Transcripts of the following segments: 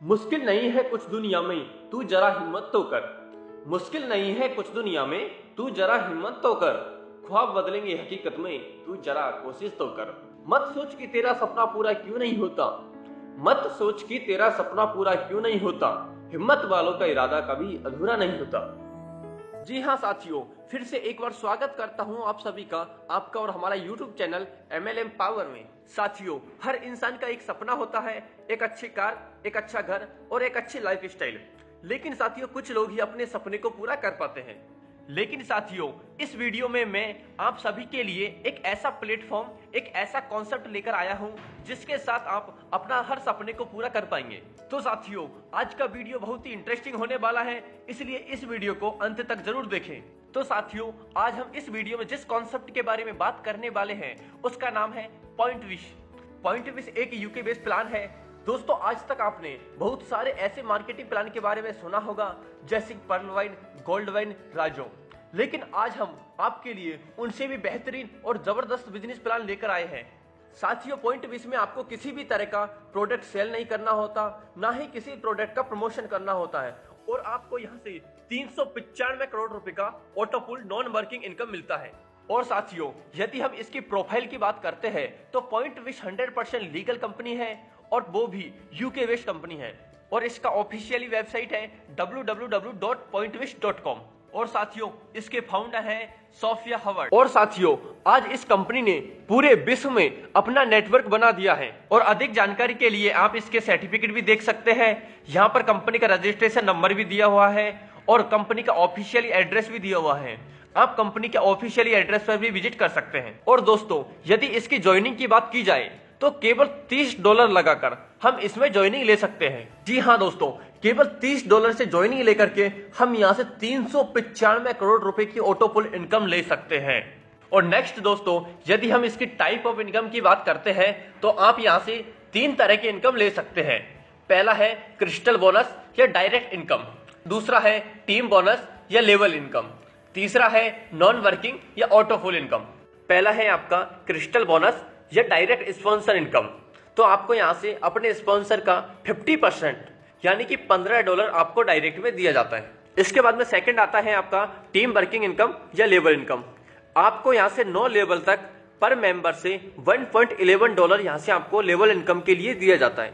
मुश्किल नहीं है कुछ दुनिया में, तू जरा हिम्मत तो कर। मुश्किल नहीं है कुछ दुनिया में, तू जरा हिम्मत तो कर। ख्वाब बदलेंगे हकीकत में, तू जरा कोशिश तो कर। मत सोच कि तेरा सपना पूरा क्यों नहीं होता, मत सोच कि तेरा सपना पूरा क्यों नहीं होता। हिम्मत वालों का इरादा कभी अधूरा नहीं होता। जी हाँ साथियों, फिर से एक बार स्वागत करता हूँ आप सभी का, आपका और हमारा YouTube चैनल MLM पावर में। साथियों, हर इंसान का एक सपना होता है, एक अच्छी कार, एक अच्छा घर और एक अच्छी लाइफ स्टाइल। लेकिन साथियों, कुछ लोग ही अपने सपने को पूरा कर पाते हैं। लेकिन साथियों, इस वीडियो में मैं आप सभी के लिए एक ऐसा प्लेटफॉर्म, एक ऐसा कॉन्सेप्ट लेकर आया हूं जिसके साथ आप अपना हर सपने को पूरा कर पाएंगे। तो साथियों, आज का वीडियो बहुत ही इंटरेस्टिंग होने वाला है, इसलिए इस वीडियो को अंत तक जरूर देखें। तो साथियों, आज हम इस वीडियो में जिस कॉन्सेप्ट के बारे में बात करने वाले हैं उसका नाम है पॉइंट विश। पॉइंट विश एक यूके बेस्ड प्लान है। दोस्तों, आज तक आपने बहुत सारे ऐसे मार्केटिंग प्लान के बारे में सुना होगा, जैसे पर्ल वाइन, गोल्ड वाइन, राजो। लेकिन आज हम आपके लिए उनसे भी बेहतरीन और जबरदस्त बिजनेस प्लान लेकर आए हैं। साथियों, पॉइंट विश में आपको किसी भी तरह का प्रोडक्ट सेल नहीं करना होता, ना ही किसी प्रोडक्ट का प्रमोशन करना होता है, और आपको यहाँ से 395 करोड़ रुपए का ऑटोपुल नॉन वर्किंग इनकम मिलता है। और साथियों, यदि हम इसकी प्रोफाइल की बात करते हैं तो पॉइंट विश 100% लीगल कंपनी है, और वो भी यूके बेस्ड कंपनी है। और इसका ऑफिशियली वेबसाइट है www.pointwish.com। और साथियों, इसके फाउंडर हैं सोफिया हवर्ड। और साथियों, आज इस कंपनी ने पूरे विश्व में अपना नेटवर्क बना दिया है। और अधिक जानकारी के लिए आप इसके सर्टिफिकेट भी देख सकते हैं। यहाँ पर कंपनी का रजिस्ट्रेशन नंबर भी दिया हुआ है और कंपनी का ऑफिशियली एड्रेस भी दिया हुआ है। आप कंपनी के ऑफिशियली एड्रेस पर भी विजिट कर सकते हैं। और दोस्तों, यदि इसकी ज्वाइनिंग की बात की जाए तो केवल $30 लगाकर हम इसमें ज्वाइनिंग ले सकते हैं। जी हाँ दोस्तों, केवल $30 से ज्वाइनिंग लेकर के हम यहाँ से 395 करोड़ रुपए की ऑटोपुल इनकम ले सकते हैं। और नेक्स्ट दोस्तों, यदि हम इसकी टाइप ऑफ इनकम की बात करते हैं तो आप यहाँ से 3 तरह की इनकम ले सकते हैं। पहला है क्रिस्टल बोनस या डायरेक्ट इनकम, दूसरा है टीम बोनस या लेवल इनकम, तीसरा है नॉन वर्किंग या ऑटोफुल इनकम। पहला है आपका क्रिस्टल बोनस या डायरेक्ट स्पॉन्सर इनकम। तो आपको यहाँ से अपने स्पॉन्सर का 50% यानी कि $15 आपको डायरेक्ट में दिया जाता है। इसके बाद में सेकंड आता है आपका टीम वर्किंग इनकम या लेवल इनकम। आपको यहाँ से 9 लेवल तक पर मेंबर से $1.11 यहाँ से आपको लेवल इनकम के लिए दिया जाता है।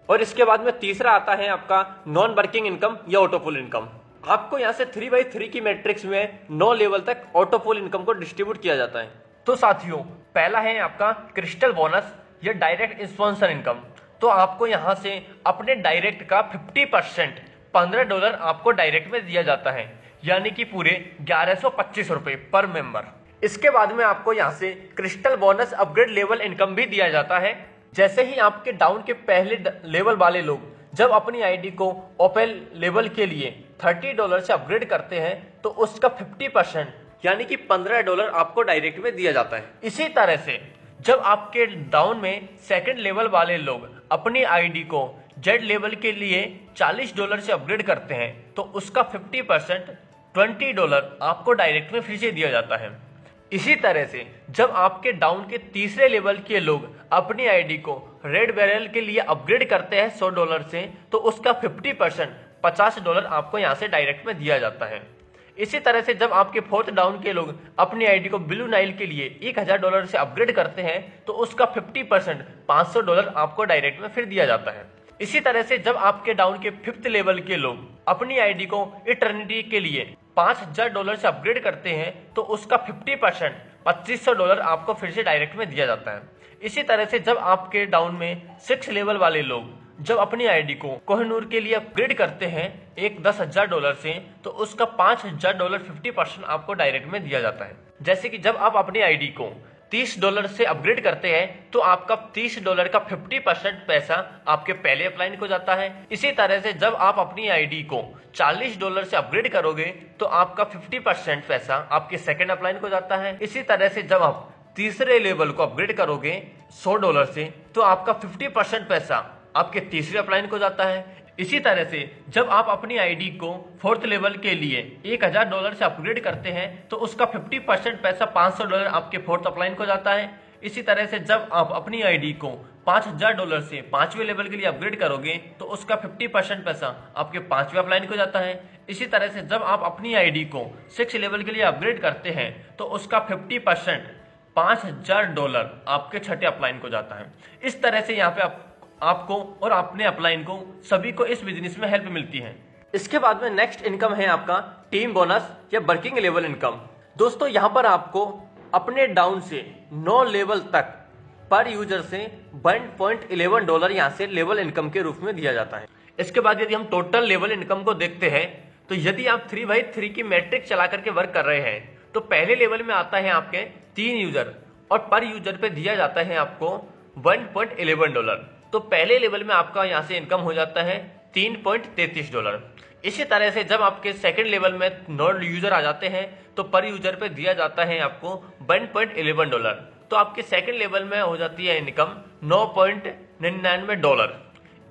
और इसके बाद में तीसरा आता है आपका नॉन वर्किंग इनकम या ऑटोपुल इनकम। आपको यहाँ से 3x3 की मैट्रिक्स में 9 लेवल तक ऑटोपुल इनकम को डिस्ट्रीब्यूट किया जाता है। तो साथियों, पहला है आपका क्रिस्टल बोनस या डायरेक्ट स्पॉन्सर इनकम। तो आपको यहाँ से अपने डायरेक्ट का 50% $15 आपको डायरेक्ट में दिया जाता है, यानी कि पूरे 1125 रुपए पर मेंबर। इसके बाद में आपको यहाँ से crystal bonus upgrade level income भी दिया जाता है। जैसे ही आपके डाउन के पहले लेवल वाले लोग जब अपनी आईडी को ओपन लेवल के लिए $30 से अपग्रेड करते हैं तो उसका 50% यानी कि $15 आपको डायरेक्ट में दिया जाता है। इसी तरह से जब आपके डाउन में सेकंड लेवल वाले लोग अपनी आईडी को जेड लेवल के लिए $40 से अपग्रेड करते हैं तो उसका 50% $20 आपको डायरेक्ट में फिर से दिया जाता है। इसी तरह से जब आपके डाउन के तीसरे लेवल के लोग अपनी आईडी को रेड बैरल के लिए अपग्रेड करते हैं $100 से तो उसका 50% $50 आपको यहाँ से डायरेक्ट में दिया जाता है। इसी तरह से जब आपके फोर्थ डाउन के लोग अपनी आईडी को ब्लू नाइल के लिए $1000 से अपग्रेड करते हैं तो उसका 50% $500 आपको डायरेक्ट में फिर दिया जाता है। इसी तरह से जब आपके डाउन के 5th लेवल के लोग अपनी आईडी को इटर्निटी के लिए $5000 से अपग्रेड करते हैं तो उसका 50% $2500 आपको फिर से डायरेक्ट में दिया जाता है। इसी तरह से जब आपके डाउन में 6 लेवल वाले लोग जब अपनी आईडी को कोहिनूर के लिए अपग्रेड करते हैं एक $10,000 से तो उसका $5000 50% आपको डायरेक्ट में दिया जाता है। जैसे कि जब आप अपनी आईडी को $30 से अपग्रेड करते हैं तो आपका $30 का 50% पैसा आपके पहले अपलाइन को जाता है। इसी तरह से जब आप अपनी आईडी को $40 से अपग्रेड करोगे तो आपका 50% पैसा आपके सेकंड अपलाइन को जाता है। इसी तरह से जब आप तीसरे लेवल को अपग्रेड करोगे $100 से तो आपका 50% पैसा आपके तीसरे अपलाइन को जाता है। इसी तरह से जब आप अपनी आईडी को 4th लेवल के लिए $1000 से अपग्रेड करते हैं तो उसका 50% पैसा $500 आपके 4th अपलाइन को जाता है। इसी तरह से जब आप अपनी आईडी को $5000 से 5वें लेवल के लिए अपग्रेड करोगे तो उसका 50% पैसा आपके 5वें अपलाइन को जाता है। इसी तरह से जब आप अपनी आईडी को 6 लेवल के लिए अपग्रेड करते हैं तो उसका 50% $5000 आपके छठे अपलाइन को जाता है। इस तरह से यहाँ पे आपको और अपने अपलाइन को सभी को इस बिजनेस में हेल्प मिलती है। इसके बाद में नेक्स्ट इनकम है आपका टीम बोनस या वर्किंग लेवल इनकम। दोस्तों यहाँ पर आपको अपने डाउन से 9 लेवल तक पर यूजर से $1.11 यहाँ से लेवल इनकम के रूप में दिया जाता है। इसके बाद यदि हम टोटल लेवल इनकम को देखते हैं तो यदि आप 3x3 की मैट्रिक चला करके वर्क कर रहे हैं तो पहले लेवल में आता है आपके 3 यूजर और पर यूजर पे दिया जाता है आपको $1.11। तो पहले लेवल में आपका यहाँ से इनकम हो जाता है $3.33। इसी तरह से जब आपके सेकंड लेवल में 9 यूजर आ जाते हैं तो पर यूजर पे दिया जाता है आपको $1.11। तो आपके सेकंड लेवल में हो जाती है इनकम $9.99।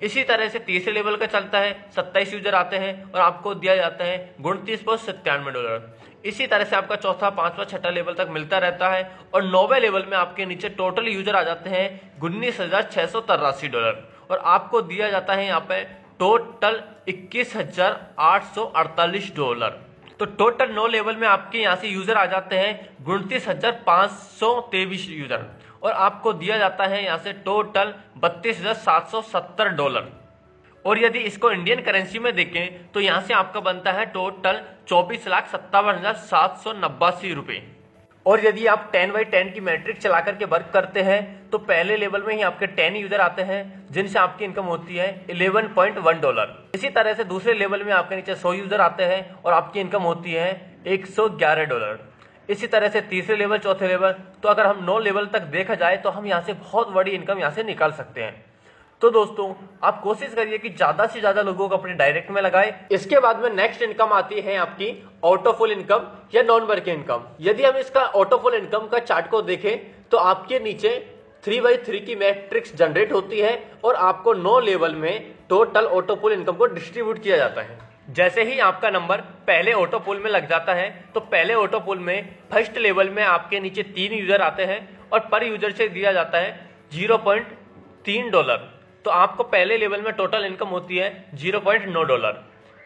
इसी तरह से तीसरे लेवल का चलता है, 27 यूजर आते हैं और आपको दिया जाता है $29.97। इसी तरह से आपका चौथा, पांचवा, छठा लेवल तक मिलता रहता है और 9वें लेवल में आपके नीचे टोटल यूजर आ जाते हैं $19,683 और आपको दिया जाता है यहाँ पे टोटल $21,848। तो टोटल 9 लेवल में आपके यहाँ से यूजर आ जाते हैं 29,523 यूजर और आपको दिया जाता है यहाँ से टोटल $32,770। और यदि इसको इंडियन करेंसी में देखें तो यहाँ से आपका बनता है टोटल 24,57,789 रुपए। और यदि आप 10x10 की मैट्रिक चला करके वर्क करते हैं तो पहले लेवल में ही आपके 10 यूजर आते हैं जिनसे आपकी इनकम होती है $11.1। इसी तरह से दूसरे लेवल में आपके नीचे 100 यूजर आते हैं और आपकी इनकम होती है $111। इसी तरह से तीसरे लेवल, चौथे लेवल, तो अगर हम 9 लेवल तक देखा जाए तो हम यहाँ से बहुत बड़ी इनकम यहाँ से निकाल सकते हैं। तो दोस्तों आप कोशिश करिए कि ज्यादा से ज्यादा लोगों को अपने डायरेक्ट में लगाए। इसके बाद में नेक्स्ट इनकम आती है आपकी ऑटोफुल इनकम या नॉन वर्किंग इनकम। यदि हम इसका ऑटोफुल इनकम का चार्ट को देखें तो आपके नीचे 3x3 की मैट्रिक्स जनरेट होती है और आपको 9 लेवल में टोटल ऑटोफुल इनकम को डिस्ट्रीब्यूट किया जाता है। जैसे ही आपका नंबर पहले ऑटोफुल में लग जाता है तो पहले ऑटोफुल में फर्स्ट लेवल में आपके नीचे 3 यूजर आते हैं और पर यूजर से दिया जाता है $0.3। तो आपको पहले लेवल में टोटल इनकम होती है $0.9।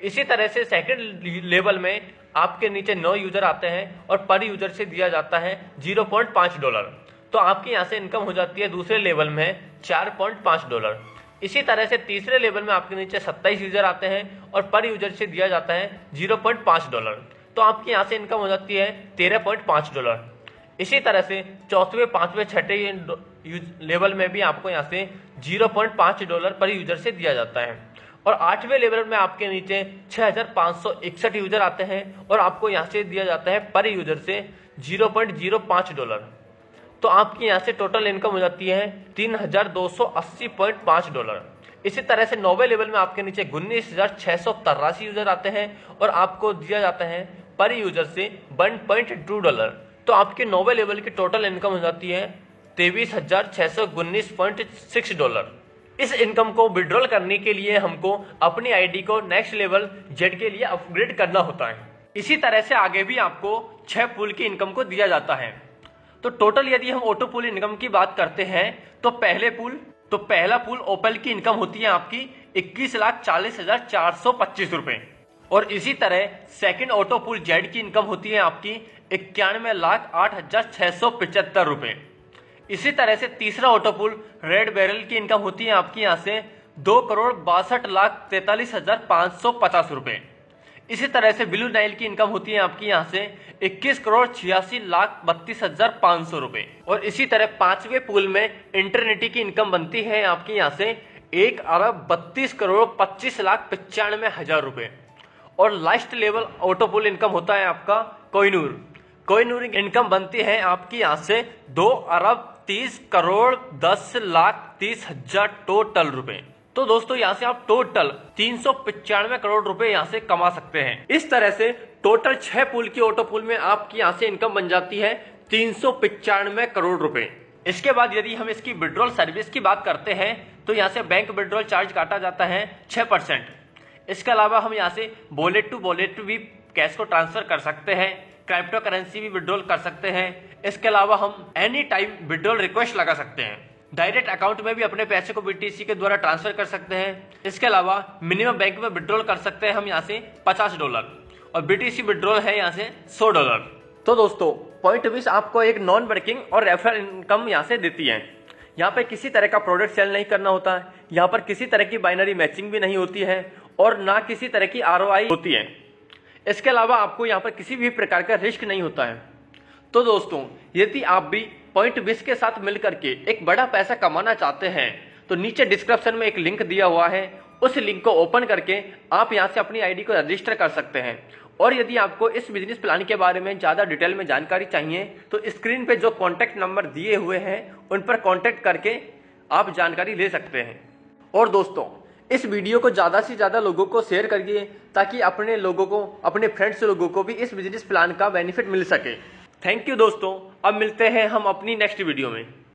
इसी तरह से सेकंड लेवल में आपके नीचे 9 यूजर आते हैं और पर यूजर से दिया जाता है $0.5। तो आपकी यहाँ से इनकम हो जाती है दूसरे लेवल में $4.5। इसी तरह से तीसरे लेवल में आपके नीचे 27 यूजर आते हैं और पर यूजर से दिया जाता है $0.5। तो आपकी यहाँ से इनकम हो जाती है $13.5। इसी तरह से चौथे, पांचवें, छठे लेवल में भी आपको यहाँ से $0.5 पर यूजर से दिया जाता है और 8वें लेवल में आपके नीचे 6,561 यूजर आते हैं और आपको यहाँ से दिया जाता है पर यूजर से $0.05। तो आपकी यहाँ से टोटल इनकम हो जाती है $3,280.5। इसी तरह से 9वें लेवल में आपके नीचे 19,683 यूजर आते हैं और आपको दिया जाता है पर यूजर से $1.2। तो आपके 9वें लेवल की टोटल इनकम हो जाती है $23,619.6। इस इनकम को विड्रॉल करने के लिए हमको अपनी आईडी को नेक्स्ट लेवल जेड के लिए अपग्रेड करना होता है। इसी तरह से आगे भी आपको 6 पूल की इनकम को दिया जाता है। तो टोटल यदि हम ऑटो पूल इनकम की बात करते हैं तो पहला पूल ओपल की इनकम होती है आपकी 21,40,425 रुपए और इसी तरह सेकंड ऑटो पूल जेड की इनकम होती है आपकी 91,08,675 रुपए। इसी तरह से तीसरा ऑटो पूल रेड बैरल की इनकम होती है आपकी यहाँ से 2,62,43,550 रुपए। इसी तरह से ब्लू नाइल की इनकम होती है आपकी यहाँ से 21,86,32,500 रुपए और इसी तरह 5वें पूल में इंटरनेटी की इनकम बनती है आपकी यहाँ से 1,32,25,95,000 रुपए और last level auto pool income होता है आपका कोहिनूर इनकम बनती है आपकी यहाँ से 2,30,10,30,000 टोटल रुपए। तो दोस्तों यहाँ से आप टोटल 395 करोड़ रुपए यहाँ से कमा सकते हैं। इस तरह से टोटल 6 पूल की ऑटो पूल में आपकी यहाँ से इनकम बन जाती है 395 करोड़ रुपए। इसके बाद यदि हम इसकी विड्रॉल सर्विस की बात करते हैं तो यहाँ से बैंक विड्रॉल चार्ज काटा जाता है 6%। इसके अलावा हम यहाँ से वॉलेट टू वॉलेट भी कैश को ट्रांसफर कर सकते हैं, क्रिप्टो करेंसी भी विड्रॉल कर सकते हैं। इसके अलावा हम एनी टाइम विड्रॉल रिक्वेस्ट लगा सकते हैं। डायरेक्ट अकाउंट में भी अपने पैसे को BTC के द्वारा ट्रांसफर कर सकते हैं। इसके अलावा मिनिमम बैंक में विड्रॉल कर सकते हैं हम यहाँ से $50 और BTC विड्रॉल है यहाँ से $100। तो दोस्तों Point20 आपको एक नॉन वर्किंग और रेफरल इनकम यहाँ से देती है। यहाँ पे किसी तरह का प्रोडक्ट सेल नहीं करना होता है, यहाँ पर किसी तरह की बाइनरी मैचिंग भी नहीं होती है और ना किसी तरह की ROI होती है। इसके अलावा आपको यहाँ पर किसी भी प्रकार का रिस्क नहीं होता है। तो दोस्तों यदि आप भी Point20 के साथ मिलकर के एक बड़ा पैसा कमाना चाहते हैं तो नीचे डिस्क्रिप्शन में एक लिंक दिया हुआ है, उस लिंक को ओपन करके आप यहाँ से अपनी आईडी को रजिस्टर कर सकते हैं। और यदि आपको इस बिजनेस प्लान के बारे में ज़्यादा डिटेल में जानकारी चाहिए तो स्क्रीन पे जो कॉन्टैक्ट नंबर दिए हुए हैं उन पर कॉन्टैक्ट करके आप जानकारी ले सकते हैं। और दोस्तों इस वीडियो को ज़्यादा से ज़्यादा लोगों को शेयर करिए ताकि अपने लोगों को, अपने फ्रेंड्स लोगों को भी इस बिजनेस प्लान का बेनिफिट मिल सके। थैंक यू दोस्तों, अब मिलते हैं हम अपनी नेक्स्ट वीडियो में।